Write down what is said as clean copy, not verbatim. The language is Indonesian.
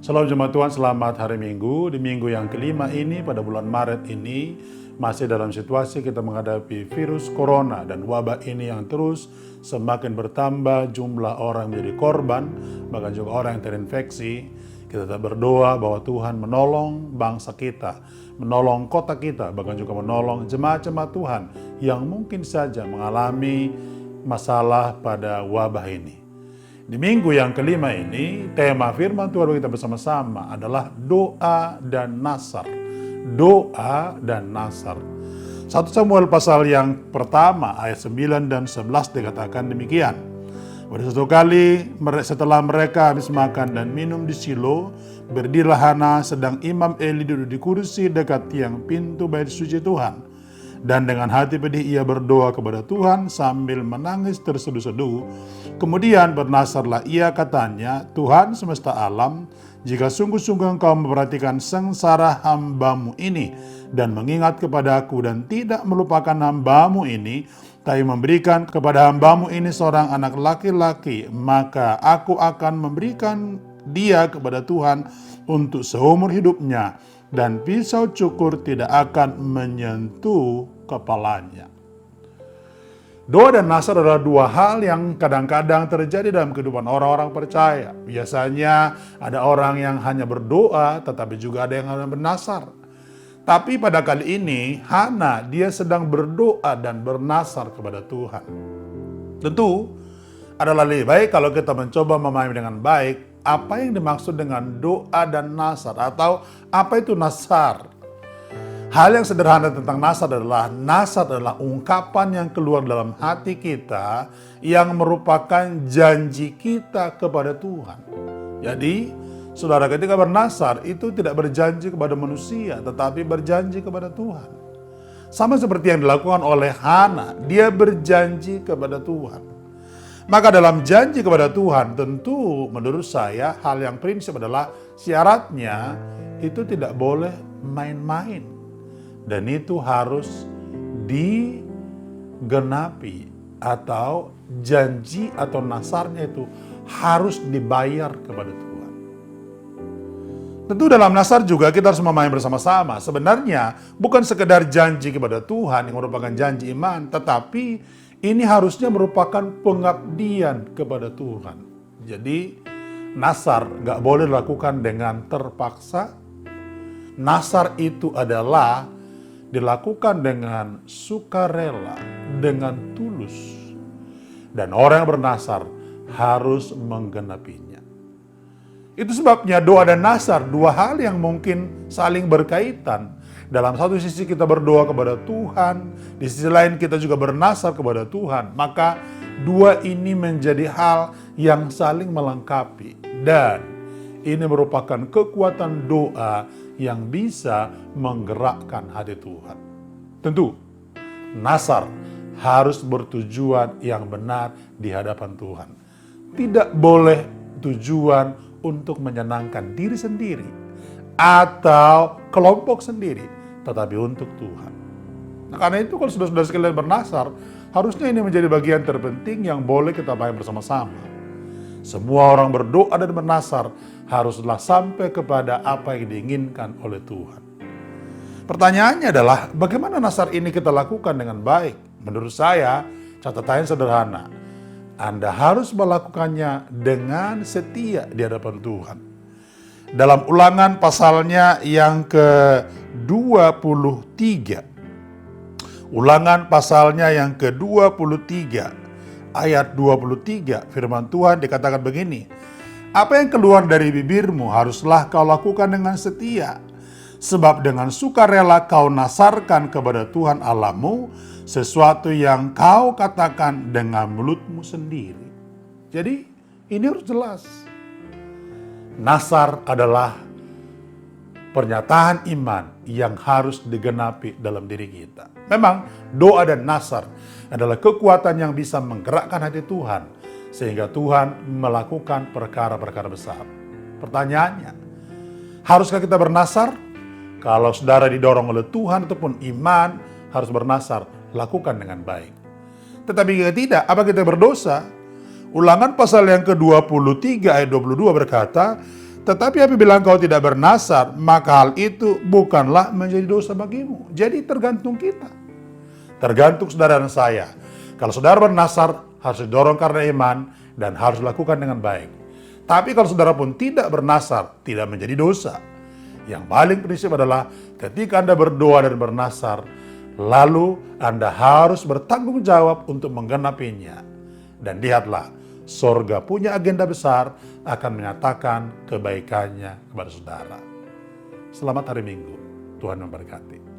Salam jemaat Tuhan, selamat hari Minggu. Di minggu yang kelima ini, pada bulan Maret ini, masih dalam situasi kita menghadapi virus corona dan wabah ini yang terus semakin bertambah, jumlah orang menjadi korban, bahkan juga orang yang terinfeksi. Kita tetap berdoa bahwa Tuhan menolong bangsa kita, menolong kota kita, bahkan juga menolong jemaat-jemaat Tuhan yang mungkin saja mengalami masalah pada wabah ini. Di minggu yang kelima ini, tema firman Tuhan bagi kita bersama-sama adalah doa dan nasar. Doa dan nasar. 1 Samuel pasal yang pertama ayat 9 dan 11 dikatakan demikian. Pada suatu kali setelah mereka habis makan dan minum di Shilo, berdirilah Hana sedang Imam Eli duduk di kursi dekat tiang pintu bait suci Tuhan. Dan dengan hati pedih ia berdoa kepada Tuhan sambil menangis terseduh-seduh. Kemudian bernasarlah ia, katanya, Tuhan semesta alam, jika sungguh-sungguh engkau memperhatikan sengsara hambamu ini dan mengingat kepada aku dan tidak melupakan hambamu ini, tapi memberikan kepada hambamu ini seorang anak laki-laki, maka aku akan memberikan dia kepada Tuhan untuk seumur hidupnya, dan pisau cukur tidak akan menyentuh kepalanya. Doa dan nasar adalah dua hal yang kadang-kadang terjadi dalam kehidupan orang-orang percaya. Biasanya ada orang yang hanya berdoa, tetapi juga ada yang hanya bernasar. Tapi pada kali ini, Hana dia sedang berdoa dan bernasar kepada Tuhan. Tentu adalah lebih baik kalau kita mencoba memahami dengan baik apa yang dimaksud dengan doa dan nasar, atau apa itu nasar. Hal yang sederhana tentang nasar adalah ungkapan yang keluar dalam hati kita yang merupakan janji kita kepada Tuhan. Jadi, saudara, ketika bernasar itu tidak berjanji kepada manusia, tetapi berjanji kepada Tuhan. Sama seperti yang dilakukan oleh Hana, dia berjanji kepada Tuhan. Maka dalam janji kepada Tuhan, tentu menurut saya hal yang prinsip adalah syaratnya itu tidak boleh main-main. Dan itu harus digenapi, atau janji atau nasarnya itu harus dibayar kepada Tuhan. Tentu dalam nasar juga kita harus memahami bersama-sama. Sebenarnya bukan sekedar janji kepada Tuhan yang merupakan janji iman, tetapi ini harusnya merupakan pengabdian kepada Tuhan. Jadi nasar gak boleh dilakukan dengan terpaksa. Nasar itu adalah dilakukan dengan sukarela, dengan tulus. Dan orang yang bernasar harus menggenapinya. Itu sebabnya doa dan nasar, dua hal yang mungkin saling berkaitan. Dalam satu sisi kita berdoa kepada Tuhan, di sisi lain kita juga bernasar kepada Tuhan. Maka dua ini menjadi hal yang saling melengkapi. Dan ini merupakan kekuatan doa yang bisa menggerakkan hati Tuhan. Tentu, nasar harus bertujuan yang benar di hadapan Tuhan. Tidak boleh tujuan untuk menyenangkan diri sendiri atau kelompok sendiri, tetapi untuk Tuhan. Nah, karena itu kalau saudara-saudara sekalian bernasar, harusnya ini menjadi bagian terpenting yang boleh kita pahami bersama-sama. Semua orang berdoa dan bernasar haruslah sampai kepada apa yang diinginkan oleh Tuhan. Pertanyaannya adalah, bagaimana nasar ini kita lakukan dengan baik? Menurut saya, catatannya sederhana. Anda harus melakukannya dengan setia di hadapan Tuhan. Dalam Ulangan pasalnya yang ke-23. Ulangan pasalnya yang ke-23. Ayat 23, firman Tuhan dikatakan begini. Apa yang keluar dari bibirmu haruslah kau lakukan dengan setia. Sebab dengan sukarela kau nasarkan kepada Tuhan Allahmu sesuatu yang kau katakan dengan mulutmu sendiri. Jadi ini harus jelas. Nasar adalah pernyataan iman yang harus digenapi dalam diri kita. Memang doa dan nasar adalah kekuatan yang bisa menggerakkan hati Tuhan, sehingga Tuhan melakukan perkara-perkara besar. Pertanyaannya, haruskah kita bernasar? Kalau saudara didorong oleh Tuhan ataupun iman harus bernasar, lakukan dengan baik. Tetapi jika tidak, apa kita berdosa? Ulangan pasal yang ke-23 ayat 22 berkata, Tetapi apabila engkau tidak bernasar, maka hal itu bukanlah menjadi dosa bagimu. Jadi tergantung kita. Tergantung saudara dan saya. Kalau saudara bernasar, harus didorong karena iman dan harus dilakukan dengan baik. Tapi kalau saudara pun tidak bernasar, tidak menjadi dosa. Yang paling prinsip adalah ketika Anda berdoa dan bernasar, lalu Anda harus bertanggung jawab untuk menggenapinya. Dan lihatlah, sorga punya agenda besar akan menyatakan kebaikannya kepada saudara. Selamat hari Minggu. Tuhan memberkati.